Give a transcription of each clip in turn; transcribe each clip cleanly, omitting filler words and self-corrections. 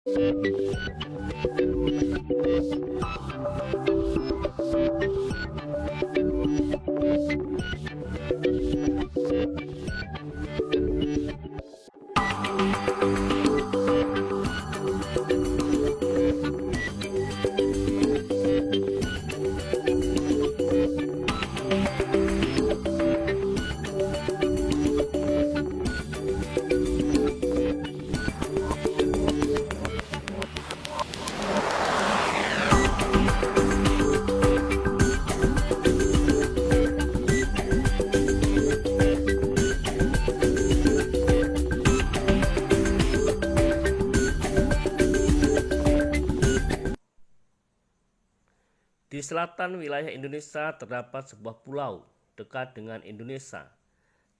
Di selatan wilayah Indonesia terdapat sebuah pulau dekat dengan Indonesia,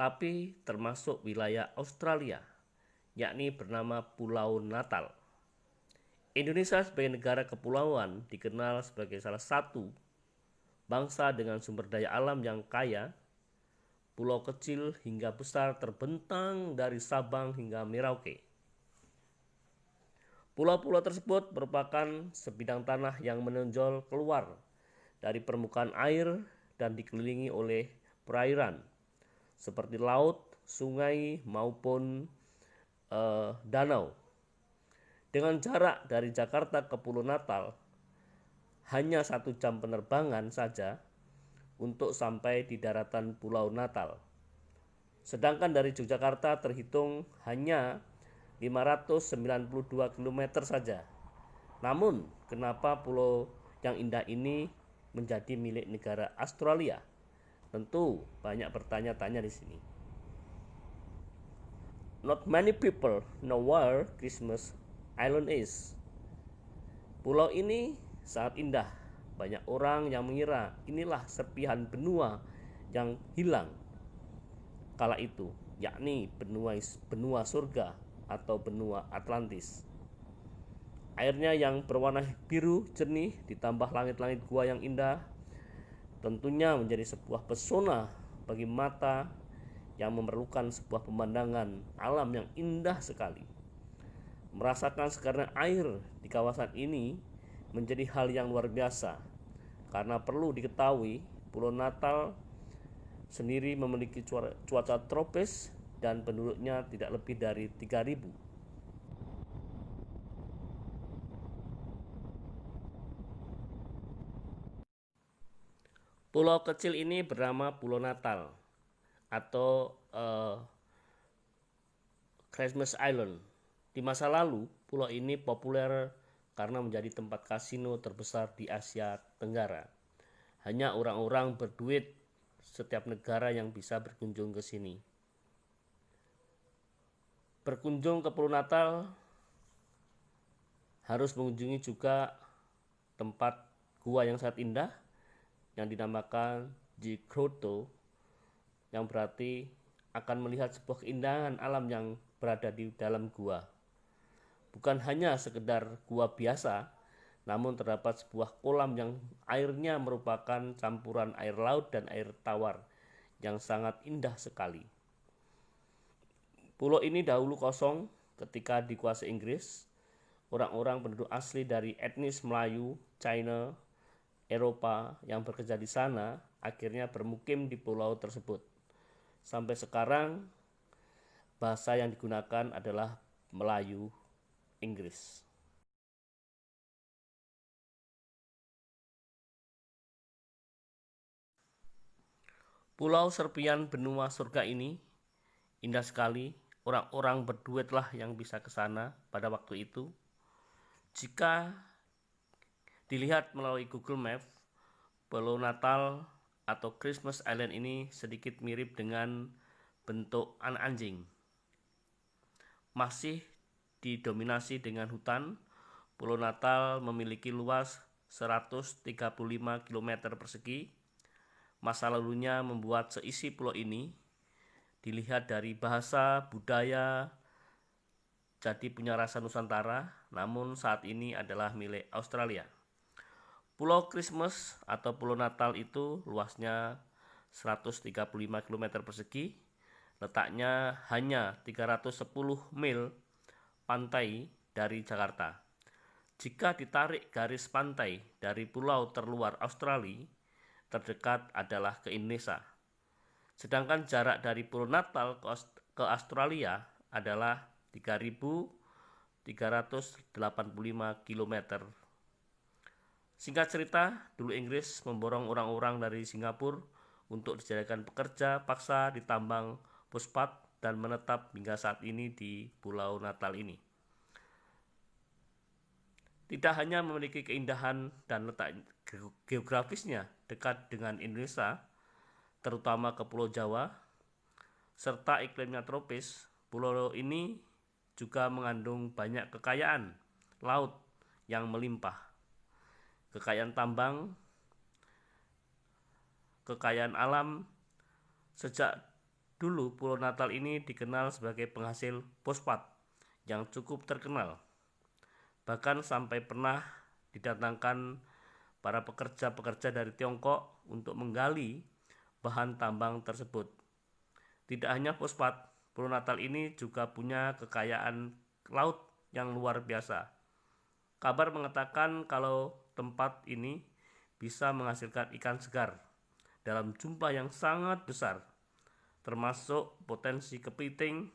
tapi termasuk wilayah Australia, yakni bernama Pulau Natal. Indonesia sebagai negara kepulauan dikenal sebagai salah satu bangsa dengan sumber daya alam yang kaya. Pulau kecil hingga besar terbentang dari Sabang hingga Merauke. Pulau-pulau tersebut merupakan sebidang tanah yang menonjol keluar dari permukaan air dan dikelilingi oleh perairan seperti laut, sungai maupun danau. Dengan jarak dari Jakarta ke Pulau Natal hanya 1 jam penerbangan saja untuk sampai di daratan Pulau Natal. Sedangkan dari Yogyakarta terhitung hanya 592 km saja. Namun, kenapa pulau yang indah ini menjadi milik negara Australia? Tentu banyak bertanya-tanya di sini. Not many people know where Christmas Island is. Pulau ini sangat indah. Banyak orang yang mengira inilah serpihan benua yang hilang kala itu, yakni benua surga atau benua Atlantis. Airnya yang berwarna biru jernih ditambah langit-langit gua yang indah tentunya menjadi sebuah pesona bagi mata yang memerlukan sebuah pemandangan alam yang indah sekali. Merasakan segarnya air di kawasan ini menjadi hal yang luar biasa, karena perlu diketahui Pulau Natal sendiri memiliki cuaca tropis dan penduduknya tidak lebih dari 3.000. Pulau kecil ini bernama Pulau Natal atau Christmas Island. Di masa lalu, pulau ini populer karena menjadi tempat kasino terbesar di Asia Tenggara. Hanya orang-orang berduit setiap negara yang bisa berkunjung ke sini. Berkunjung ke Pulau Natal harus mengunjungi juga tempat gua yang sangat indah yang dinamakan G Grotto, yang berarti akan melihat sebuah keindahan alam yang berada di dalam gua. Bukan hanya sekedar gua biasa, namun terdapat sebuah kolam yang airnya merupakan campuran air laut dan air tawar yang sangat indah sekali. Pulau ini dahulu kosong ketika dikuasai Inggris. Orang-orang penduduk asli dari etnis Melayu, China, Eropa yang bekerja di sana akhirnya bermukim di pulau tersebut. Sampai sekarang bahasa yang digunakan adalah Melayu Inggris. Pulau serpian benua surga ini indah sekali. Orang-orang berduitlah yang bisa ke sana pada waktu itu. Jika dilihat melalui Google Maps, Pulau Natal atau Christmas Island ini sedikit mirip dengan bentuk anak anjing. Masih didominasi dengan hutan, Pulau Natal memiliki luas 135 km persegi. Masa lalunya membuat seisi pulau ini dilihat dari bahasa, budaya, jadi punya rasa Nusantara, namun saat ini adalah milik Australia. Pulau Christmas atau Pulau Natal itu luasnya 135 km persegi, letaknya hanya 310 mil pantai dari Jakarta. Jika ditarik garis pantai dari pulau terluar Australia, terdekat adalah ke Indonesia. Sedangkan jarak dari Pulau Natal ke Australia adalah 3.385 km. Singkat cerita, dulu Inggris memborong orang-orang dari Singapura untuk dijadikan pekerja paksa di tambang fosfat dan menetap hingga saat ini di Pulau Natal ini. Tidak hanya memiliki keindahan dan letak geografisnya dekat dengan Indonesia, terutama ke Pulau Jawa, serta iklimnya tropis, pulau ini juga mengandung banyak kekayaan laut yang melimpah. Kekayaan tambang, kekayaan alam. Sejak dulu Pulau Natal ini dikenal sebagai penghasil fosfat yang cukup terkenal. Bahkan sampai pernah didatangkan para pekerja-pekerja dari Tiongkok untuk menggali bahan tambang tersebut. Tidak hanya fosfat, Pulau Natal ini juga punya kekayaan laut yang luar biasa. Kabar mengatakan kalau tempat ini bisa menghasilkan ikan segar dalam jumlah yang sangat besar, termasuk potensi kepiting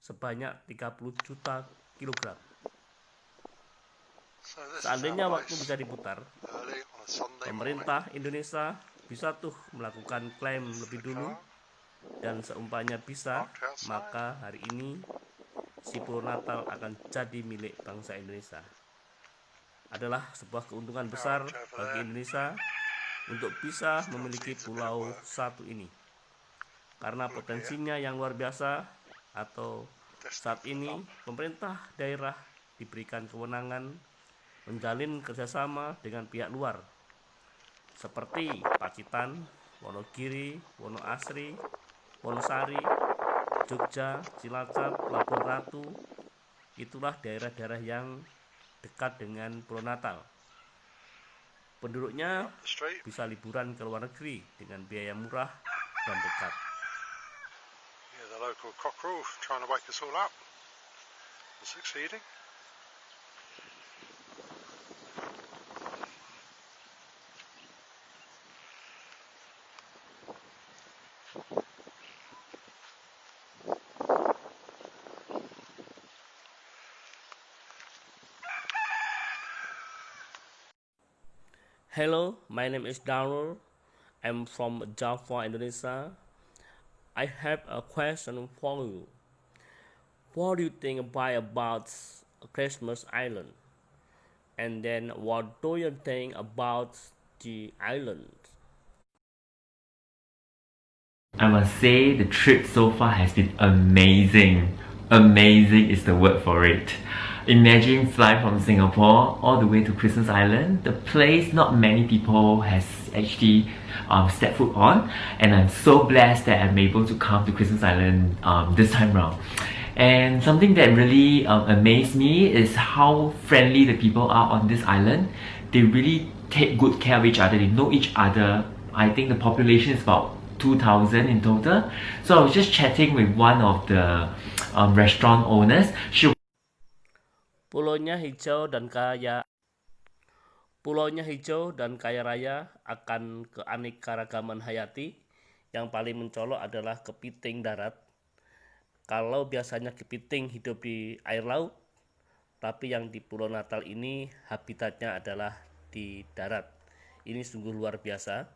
sebanyak 30 juta kilogram. Seandainya waktu bisa diputar, pemerintah Indonesia bisa tuh melakukan klaim lebih dulu, dan seumpamanya bisa, maka hari ini si Pulau Natal akan jadi milik bangsa Indonesia. Adalah sebuah keuntungan besar bagi Indonesia untuk bisa memiliki pulau satu ini, karena potensinya yang luar biasa. Atau saat ini pemerintah daerah diberikan kewenangan menjalin kerjasama dengan pihak luar seperti Pacitan, Wonogiri, Wonoasri, Wonosari, Jogja, Cilacap, Labuan Ratu. Itulah daerah-daerah yang dekat dengan Pulau Natal. Penduduknya bisa liburan ke luar negeri dengan biaya murah dan dekat. The local cockerel trying to wake us all up. Succeeding. Hello, my name is Darul. I'm from Java, Indonesia. I have a question for you. What do you think about Christmas Island? And then what do you think about the island? I must say the trip so far has been amazing. Amazing is the word for it. Imagine flying from Singapore all the way to Christmas Island, the place not many people has actually stepped foot on, and I'm so blessed that I'm able to come to Christmas Island this time round. And something that really amazed me is how friendly the people are on this island. They really take good care of each other, they know each other. I think the population is about 2,000 in total. So I was just chatting with one of the restaurant owners. Pulaunya hijau dan kaya raya akan keanekaragaman hayati. Yang paling mencolok adalah kepiting darat. Kalau biasanya kepiting hidup di air laut, tapi yang di Pulau Natal ini habitatnya adalah di darat. Ini sungguh luar biasa.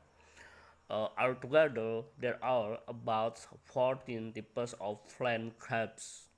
Altogether, there are about 14 types of land crabs.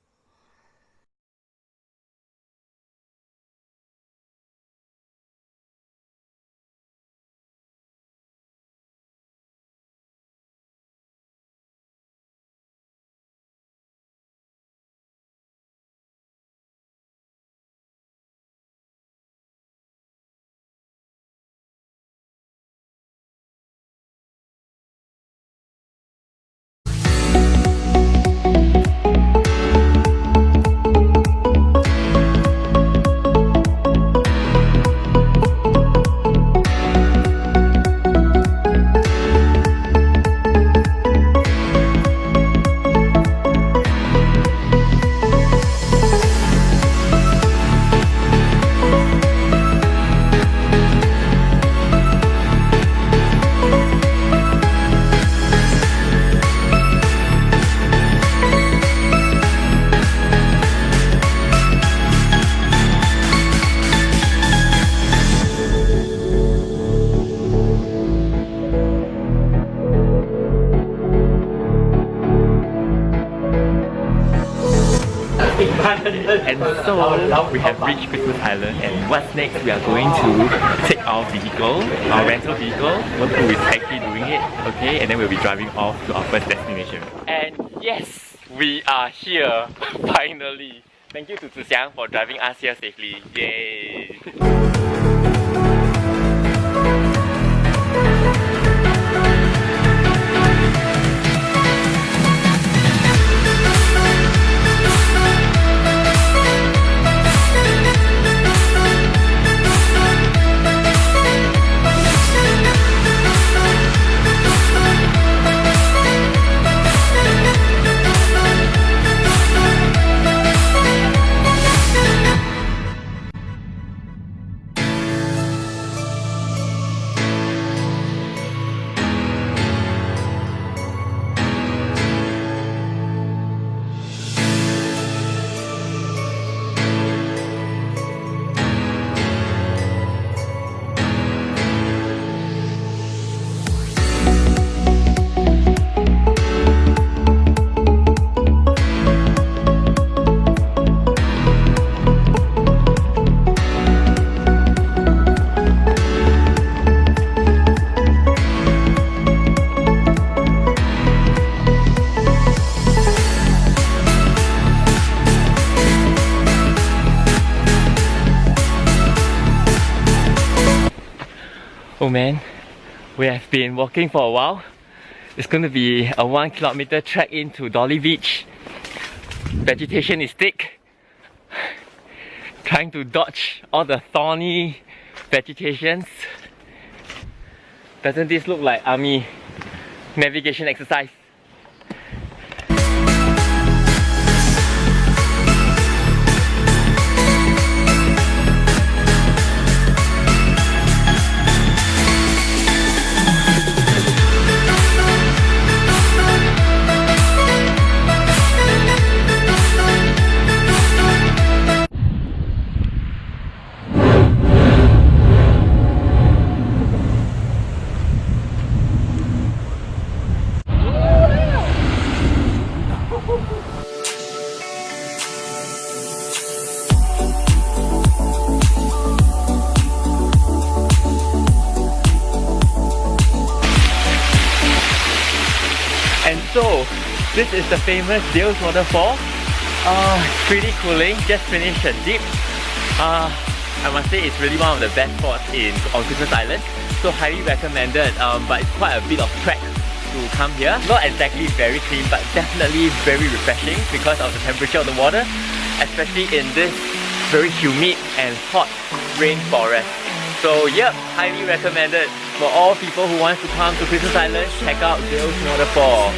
And so we have reached Christmas Island, and what's next? We are going to take our vehicle, our rental vehicle, who is actually doing it, okay? And then we'll be driving off to our first destination. And yes, we are here, finally! Thank you to Zixiang for driving us here safely. Yay! Oh man, we have been walking for a while. It's going to be a 1 kilometer trek into Dolly Beach. Vegetation is thick. Trying to dodge all the thorny vegetations. Doesn't this look like army navigation exercise? And so, this is the famous Dales Waterfall. Pretty cooling, just finished a dip. I must say it's really one of the best spots on Christmas Island. So highly recommended, but it's quite a bit of trek to come here. Not exactly very clean, but definitely very refreshing because of the temperature of the water, especially in this very humid and hot rainforest. So yep, highly recommended for all people who want to come to Christmas Island. Check out Dales Waterfall.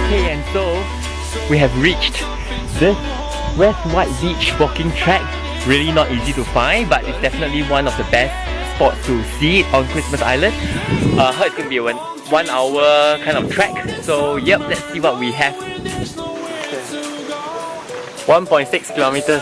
Okay, and so we have reached this West White Beach walking track. Really not easy to find, but it's definitely one of the best spots to see it on Christmas Island. I heard it's going to be a 1 hour kind of trek. So yep, let's see what we have. 1.6 kilometers.